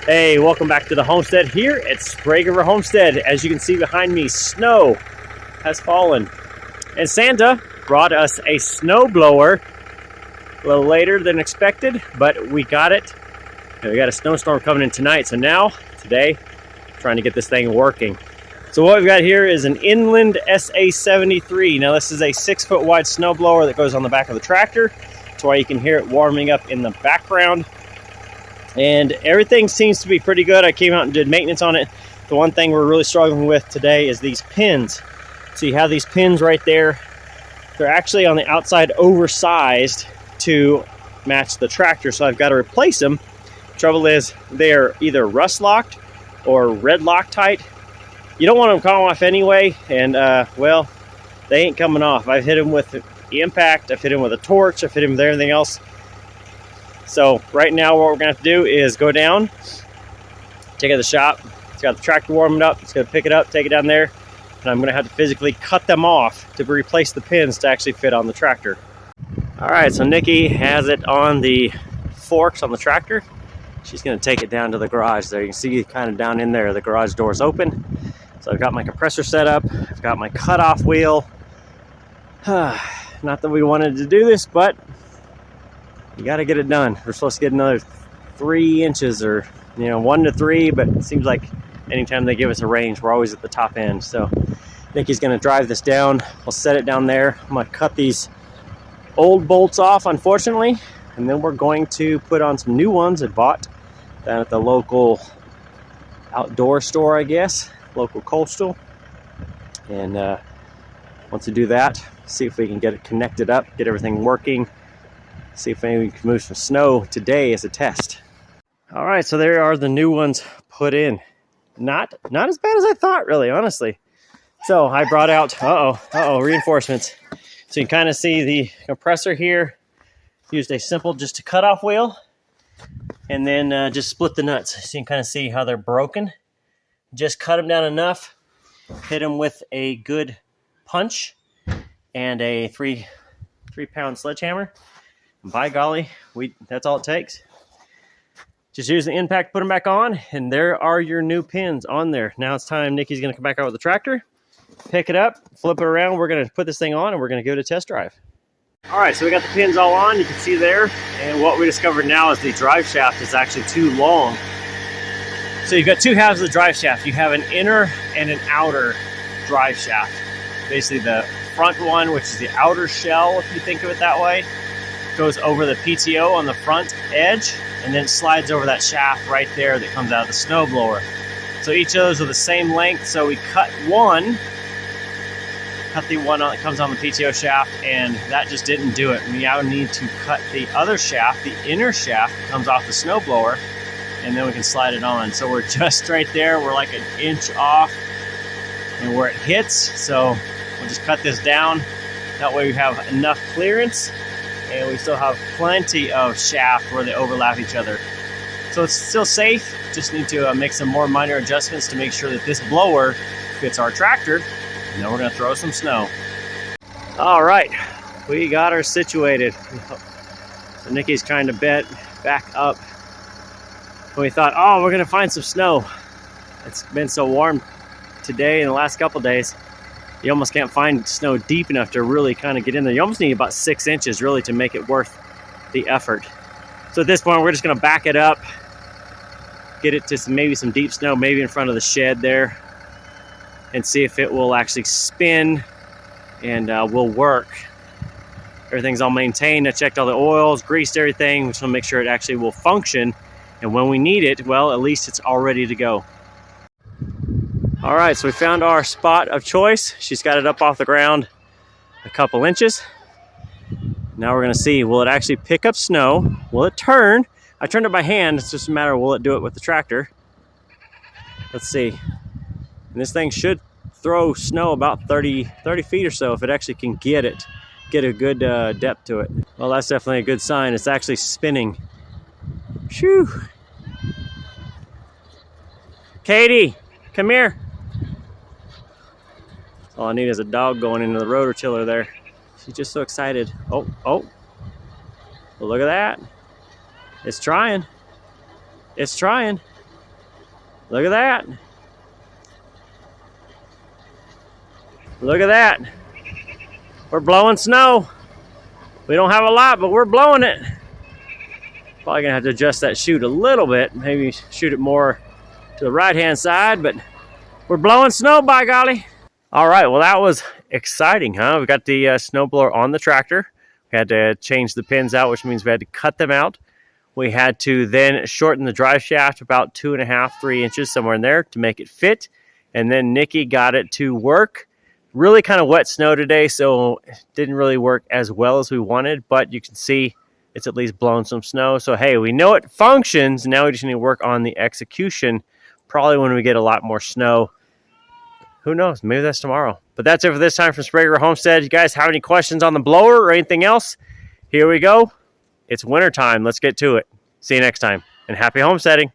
Hey, welcome back to the homestead here at Sprague River Homestead. As you can see behind me, snow has fallen. And Santa brought us a snowblower a little later than expected, but we got it. And we got a snowstorm coming in tonight. So now, today, trying to get this thing working. So what we've got here is an Inland SA73. Now this is a 6-foot wide snowblower that goes on the back of the tractor. That's why you can hear it warming up in the background. And everything seems to be pretty good. I came out and did maintenance on it. The one thing we're really struggling with today is these pins. So you have these pins right there. They're actually on the outside oversized to match the tractor, so I've got to replace them. Trouble is they're either rust locked or red Loctite. You don't want them to come off anyway, and well, they ain't coming off. I've hit them with the impact, I've hit them with a torch, I've hit them with everything else. So right now what we're gonna have to do is go down, take it to the shop. It's got the tractor warming up. It's gonna pick it up, take it down there, and I'm gonna have to physically cut them off to replace the pins to actually fit on the tractor. All right, so Nikki has it on the forks on the tractor. She's gonna take it down to the garage there. You can see kind of down in there, the garage door is open. So I've got my compressor set up. I've got my cutoff wheel. Not that we wanted to do this, but you got to get it done. We're supposed to get another 3 inches, or 1 to 3, but it seems like anytime they give us a range, we're always at the top end. So Nikki's going to drive this down. We'll set it down there. I'm going to cut these old bolts off, unfortunately, and then we're going to put on some new ones I bought down at the local outdoor store, I guess, local coastal. And once we do that, see if we can get it connected up, get everything working. See if maybe we can move some snow today as a test. All right, so there are the new ones put in. Not as bad as I thought, really, honestly. So I brought out, reinforcements. So you can kind of see the compressor here. Used a simple just a cutoff wheel, and then just split the nuts. So you can kind of see how they're broken. Just cut them down enough, hit them with a good punch and a 3-pound sledgehammer. By golly, that's all it takes. Just use the impact, put them back on, and there are your new pins on there. Now it's time. Nikki's going to come back out with the tractor, pick it up, flip it around. We're going to put this thing on, and we're going to go to test drive. All right, so we got the pins all on. You can see there. And what we discovered now is the drive shaft is actually too long. So you've got 2 halves of the drive shaft. You have an inner and an outer drive shaft. Basically the front one, which is the outer shell, if you think of it that way, goes over the PTO on the front edge, and then slides over that shaft right there that comes out of the snowblower. So each of those are the same length. So we cut the one that comes on the PTO shaft, and that just didn't do it. We now need to cut the other shaft, the inner shaft that comes off the snowblower, and then we can slide it on. So we're just right there. We're like 1 inch off and where it hits. So we'll just cut this down. That way we have enough clearance, and we still have plenty of shaft where they overlap each other. So it's still safe. Just need to make some more minor adjustments to make sure that this blower fits our tractor. And then we're going to throw some snow. All right, we got her situated. So Nikki's trying to back up. And we thought, oh, we're going to find some snow. It's been so warm today and the last couple days. You almost can't find snow deep enough to really kind of get in there. You almost need about 6 inches really to make it worth the effort. So at this point, we're just going to back it up, get it to maybe some deep snow, maybe in front of the shed there, and see if it will actually spin and will work. Everything's all maintained. I checked all the oils, greased everything, just want to make sure it actually will function. And when we need it, well, at least it's all ready to go. All right, so we found our spot of choice. She's got it up off the ground a couple inches. Now we're gonna see, will it actually pick up snow? Will it turn? I turned it by hand. It's just a matter of will it do it with the tractor. Let's see. And this thing should throw snow about 30 feet or so if it actually can get a good depth to it. Well, that's definitely a good sign. It's actually spinning. Shoo! Katie, come here. All I need is a dog going into the rototiller there. She's just so excited. Oh, well, look at that. It's trying. It's trying. Look at that. Look at that. We're blowing snow. We don't have a lot, but we're blowing it. Probably gonna have to adjust that chute a little bit. Maybe shoot it more to the right-hand side, but we're blowing snow, by golly. All right, well, that was exciting, huh? We got the snowblower on the tractor. We had to change the pins out, which means we had to cut them out. We had to then shorten the drive shaft about 2.5, 3 inches, somewhere in there, to make it fit. And then Nikki got it to work. Really kind of wet snow today, so it didn't really work as well as we wanted, but you can see it's at least blown some snow. So, hey, we know it functions. Now we just need to work on the execution, probably when we get a lot more snow. Who knows? Maybe that's tomorrow. But that's it for this time from Sprague Homestead. You guys have any questions on the blower or anything else? Here we go. It's wintertime. Let's get to it. See you next time, and happy homesteading.